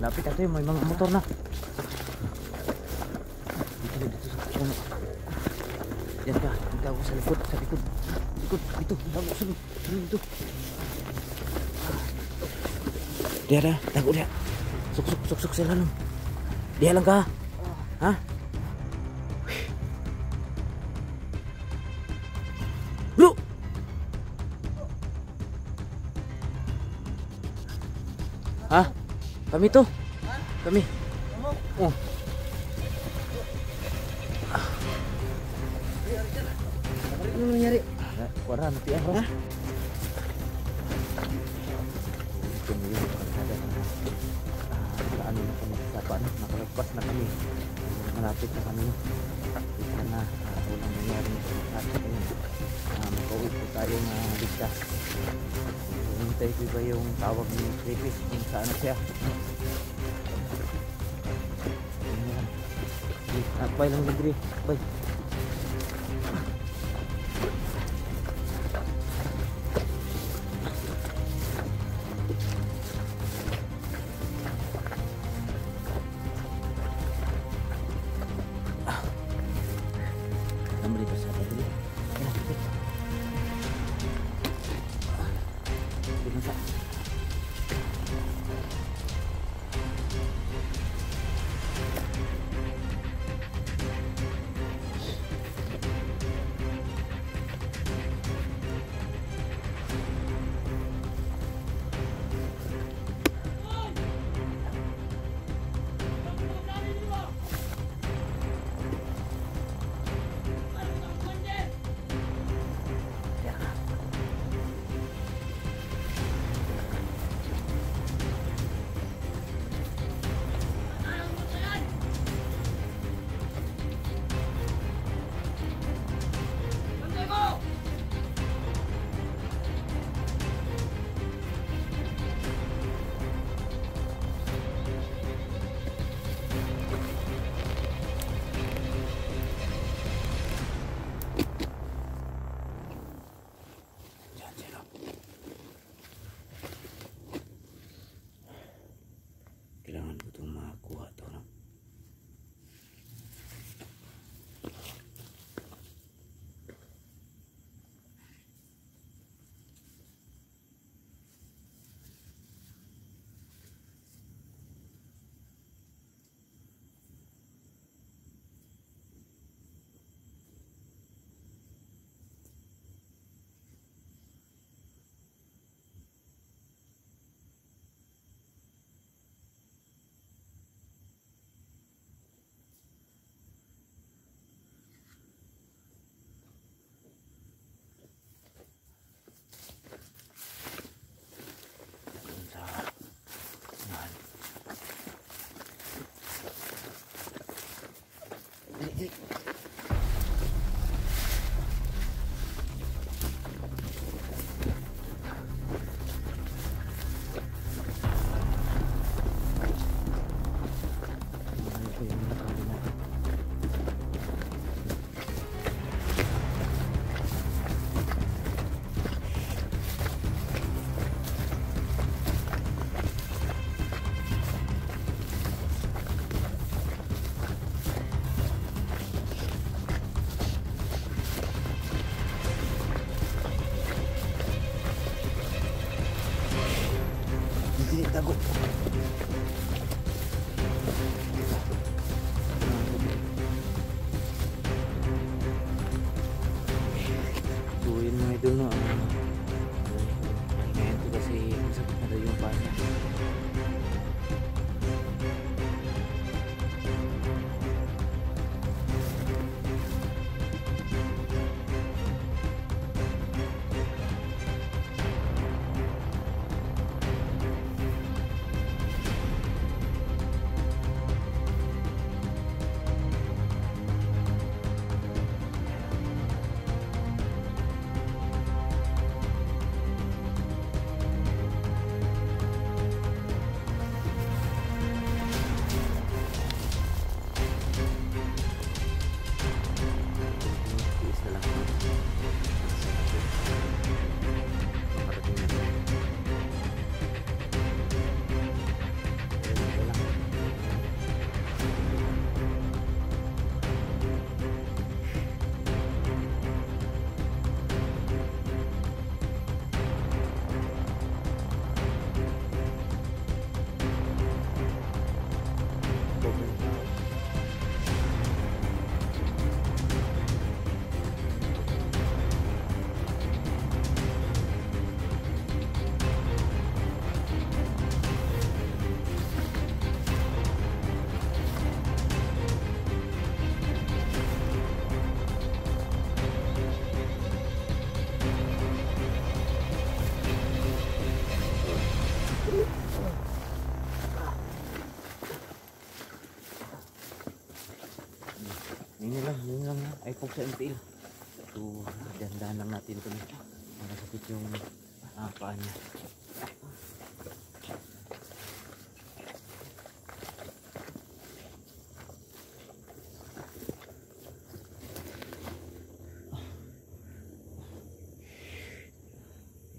Lapit ate, may mga motor na. Dito sa puno. Yan ka, tago sa likod, likod, dito, tago sa dito. Dia dah, tago dia. Suk sila lang. Dia lang ka. Ha? Bro. Ha? Kami to. Kami. Oh. Ano nangyari? Kuara nanti ya, ha? Nakalagpas na kami. Malapit na kami. Sana walang nangyari sa atin. Makauwi po tayong ligtas. Hintay ko ba yung tawag ni Creepy kung saan siya. Akbay lang ligri. Akbay. Kailangan ko itong makakuha ito, no? Tago. Tuwin mga idol, no? Ngayon ko kasi masakit na daw yung paa. Yun lang na. Ay, pog sa MPL. So, dahan-dahan lang natin ito. Nakasakit yung paa niya.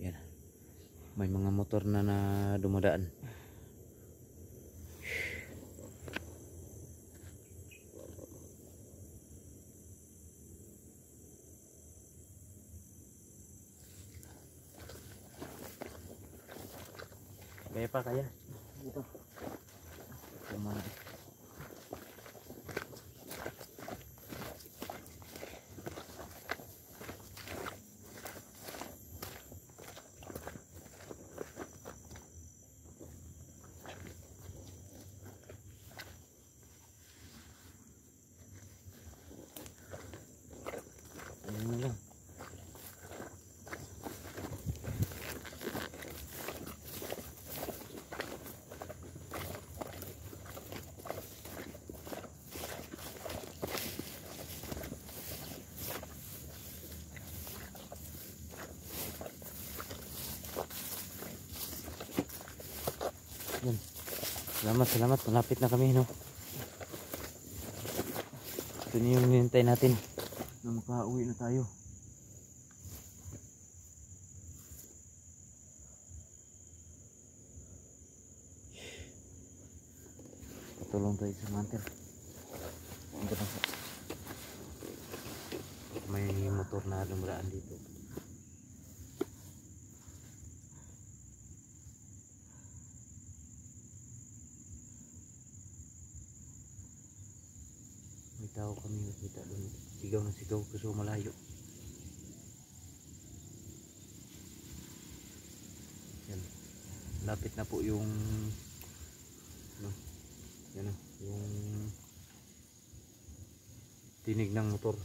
Yan. May mga motor na dumadaan. Kaya pa kaya? Ito. Kumana. Ayun lang. Yan. Salamat. Malapit na kami, no? Ito na yung hinintay natin na makauwi na tayo. Patulong tayo sa mantel. May motor na dumaraan dito. May tao kami nakita doon. Sigaw na sigaw kasi malayo. Yan. Lapit na po yung yan o, yung tinig ng motor.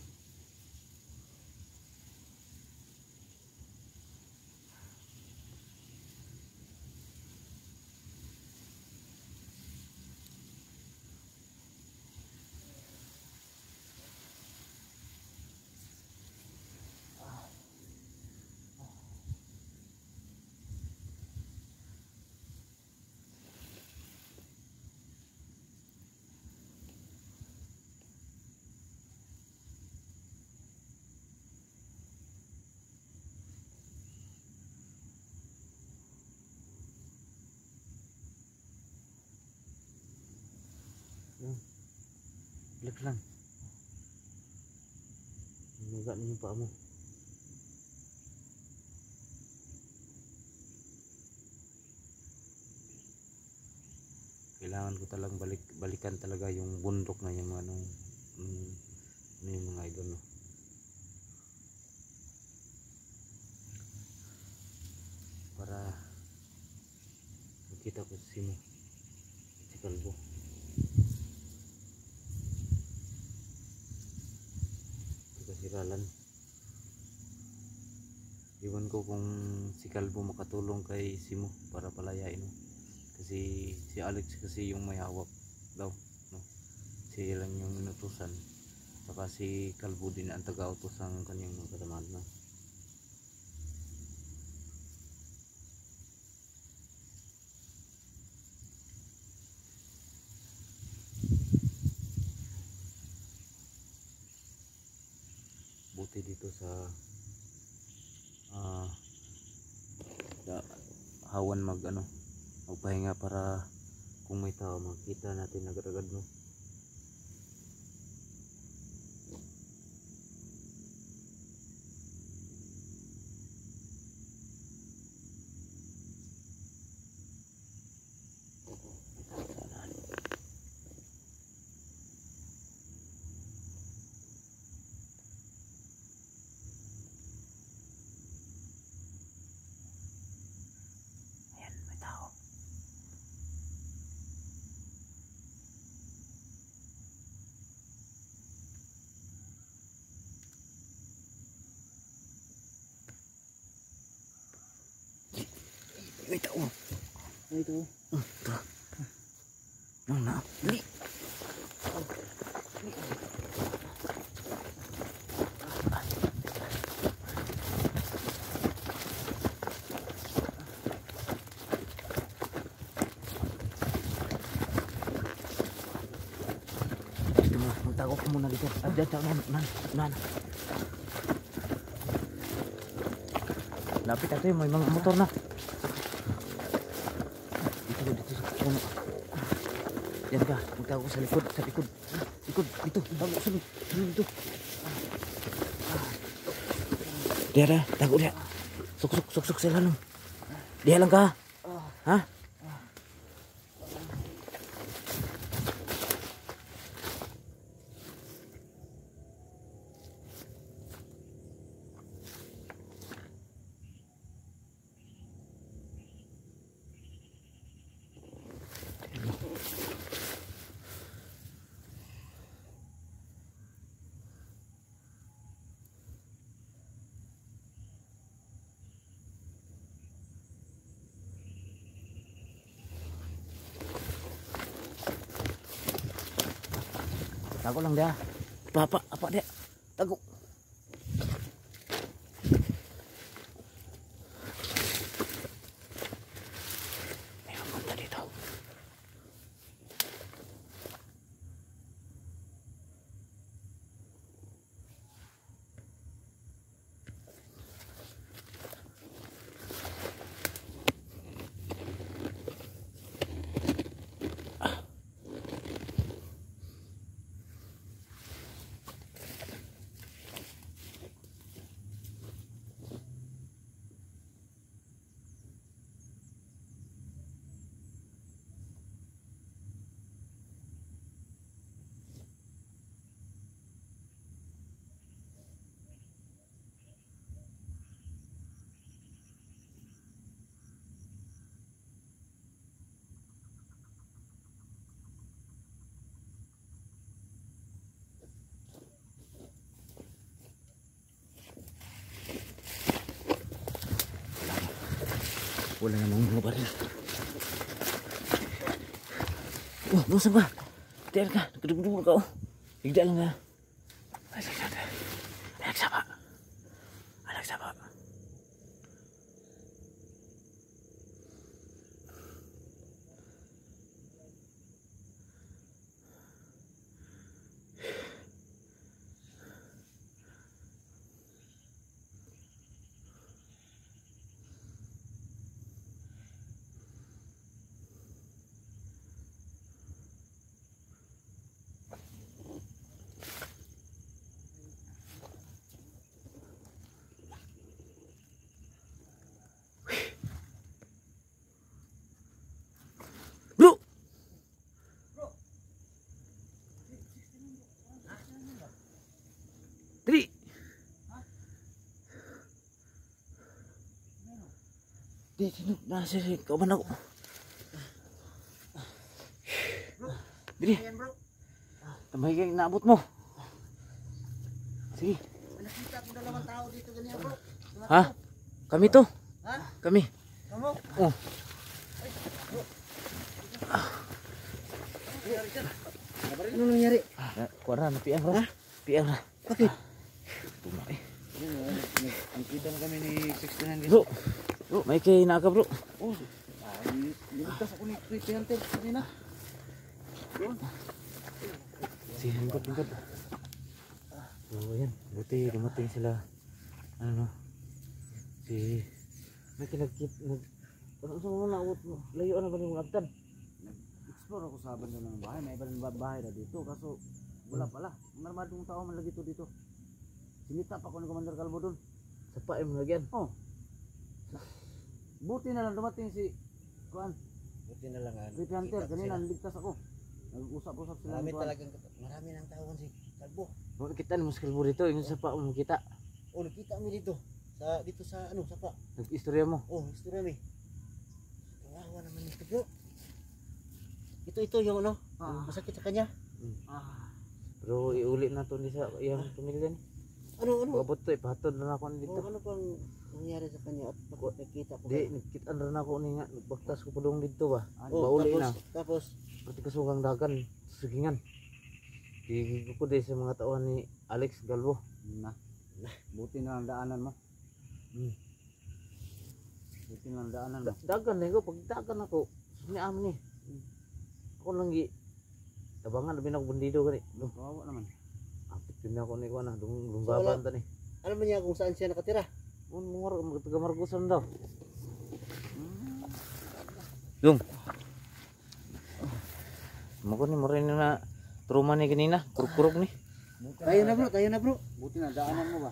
Relax lang. Maga na yung paa mo. Kailangan ko talagang balikan talaga yung bundok na yung ano yung mga idol, no? Para makita ko si Kalbo. Kasiralan. Iwan ko kung si Kalbo makatulong kay Simo para palayain, no? Kasi si Alex kasi yung may hawak daw, no? Siya lang yung inutusan. Saka si Kalbo din ang taga-utos ng kanyang mga kasamahan, no? Buti dito sa hawan magpahinga para kung may tao makita natin agad-agad, no? May tao. May tao. Na. Dili. Magtago ko muna dito. Nan. Lapit natin, may mga motor na. Dito sa puno. Yan ka, magtago ko sa likod. Likod, dito. Sunod dito. Diya, tago diya. Suk sila lang. Diya lang ka. Ha? Tago lang dia. Apa dia? Tago. May pumunta dito. Wala namang mga baril. Busan ka. Tiyan ka. Nagkadugdug ka. Higda lang na. Anak saba. Bro. Dali. Di sino nasa kaban ako. Dali. Tambay kay naabot mo. Sige. Nakita ko dalawang tao dito ganyan, bro. Ha? Kami to. Ha? Kami. Kamu? Oh. Ano nangyari? Kuara na piang bro. Piang na. Bakit? Tuma eh. Nakita na kami ni 69 Bro. Bro, may kay naka bro. Oh, niligtas ako ni Creepy Hunter kanina. Si lingkod. Oh, yan. Buti dumating sila. Ano? Si may kinagkit ano sa mga naawot mo? Layo na ba yung agtan? Nag-explore ako sa banda ng bahay. May iba rin bahay na dito. Kaso wala pala. Marmadong tao man lagi dito. Sinita pa ko ni Commander Calvo doon. Sa pae mo lagyan. Oh. Buti na lang dumating si Kuan. Buti na lang Creepy Hunter. Kanina niligtas ako. Nag-usap-usap sila ni Kuan. marami nang tawon si Kalbo. Bakit kita ni mas kalbo dito? Yung sa pa mo kita. Oh, nakita mo dito sa ano, sapa. Nag-istorya mo. Oh, istorya mi. Kawawa naman ito, bro. Ito yung ano, masakit sa kanya. Ah. Pero iuli na to ni sa iyang pamilya ni. Ano? Pagabot to ipahatod na ako Oh, dito. ano pang nangyari sa kanya at nakita ko. Di, nagkitaan rin ako ni nga. Nagbaktas ko padung dito ba? Oh, Bauli tapos, na. tapos, Pati kasugang dagan. Sugingan. Di ko din sa mga tauhan ni Alex Galvo. Na. Buti na ang daanan mo. Hmm. Buti na ang daanan mo. Dagan din ko. Pag dagan ako, suniamin eh. Ako lang tabangan, labi na ako bandido gani. Kawawa naman. Apit din ako ni ko na. Lunggaban ta ni. alam mo niya kung saan siya nakatira? Taga-Margusan daw. Yung. Mako ni mo rin na truma ni kanina. Kuruk-kuruk ni. Tayo na bro. Buti na daanan mo ba?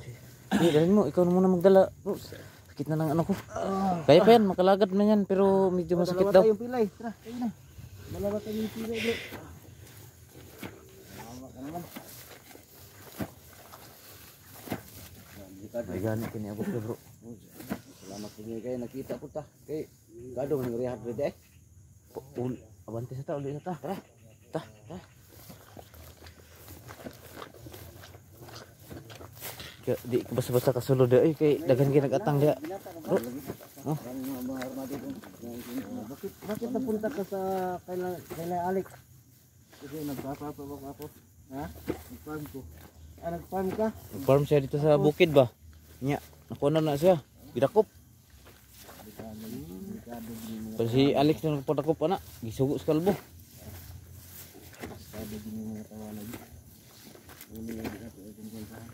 Hindi, dalhin mo. Ikaw na muna magdala. Bro, sakit na ng ano ko. Kaya pa yan, makalagad na yan. Pero medyo masakit daw. Dalawa tayong pilay. Tara, tayo na. Dalawa tayong pilay bro. Kawawa ka naman. Ay gani kiniabot na bro. Salamat tingin kayo nakita ko ta. Kay gado man rehat dito eh. Abante sa ta, ulit sa ta. Tara. Ta. Kaya di ka basta-basta kasulod eh. Kay dagan kinagatang dia. Bro. Oh. Bakit napunta ka sa kaila Alex? Kasi nagpapapabak ako. Ha? Nag-farm ko. Nag-farm ka? Nag-farm siya dito sa bukid ba? Nya, nakuha na siya. Gidakop. Pero si Alex na nagpadakop na. Gisugo sa kalbo. Sabi din yung mga tawanan. Hindi na ako itindihan.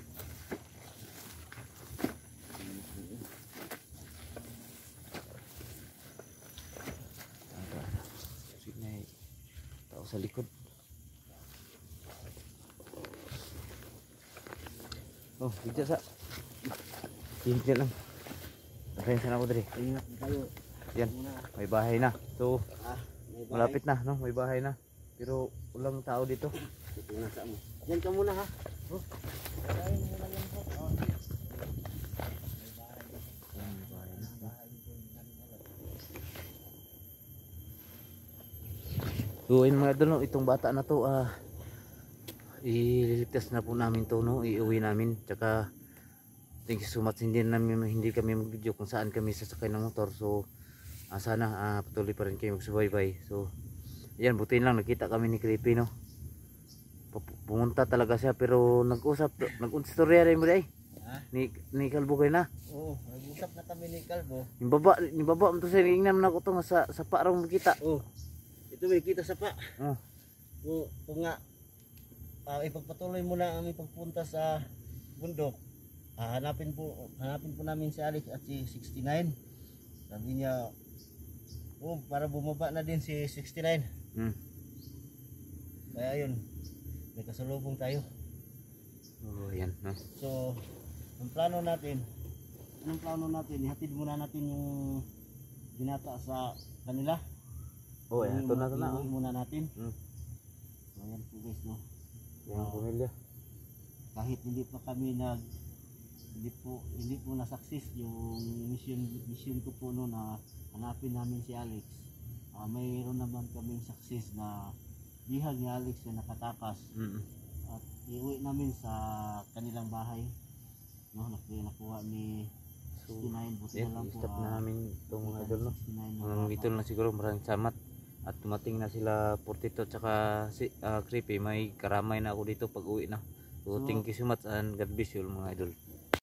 May tao sa likod. Oh, dito sa. Dito lang. Okay, sana ako dali. Ingat tayo. Yan, may bahay na. So, May bahay. malapit na, no? May bahay na. Pero walang tao dito. Ito na sa mo. Diyan ka muna ha. Oh. Kain mo na lang po. Oh. Yan, may bahay na. So, yun mga idol, no? Itong bata na to, ililigtas na po namin to, no? Iuwi namin. Tsaka, thank you so much. Hindi kami mag-video kung saan kami sasakay ng motor. So, sana patuloy pa rin kayo magsubaybay. So, yan, buti lang nakita kami ni Creepy, no? Pumunta talaga siya pero nag-ustorya rin mo di ay. Ni Kalbo kayo na. Oo, nag-usap na kami ni Kalbo. Ni baba mo to siya, ingnan na ko to nga sa parang makita. Oh. Ito may kita sa pa. Oh. Kung nga ipagpatuloy mo na ang pagpunta sa bundok. Hanapin po namin si Alex at si 69. Sabi niya, para bumaba na din si 69. Kaya yun, may kasalubong tayo. Oh, yan, no? So, anong plano natin, ihatid muna natin yung binata sa kanila. Oh, yan, ito na. Iuwi muna natin. Hmm. So, yan po guys, no? Yung pamilya. Kahit hindi po na-success yung mission ko po no na hanapin namin si Alex. Mayroon naman kaming success na bihag ni Alex na nakatakas at iuwi namin sa kanilang bahay, no? Nakuha ni 69. Buti na lang po Stop na namin itong mga idol, no? 69 Ito na siguro, maraming salamat. At tumating na sila Portito tsaka si Creepy. May karamay na ako dito pag uwi na. So, thank you so much and God bless you mga idol.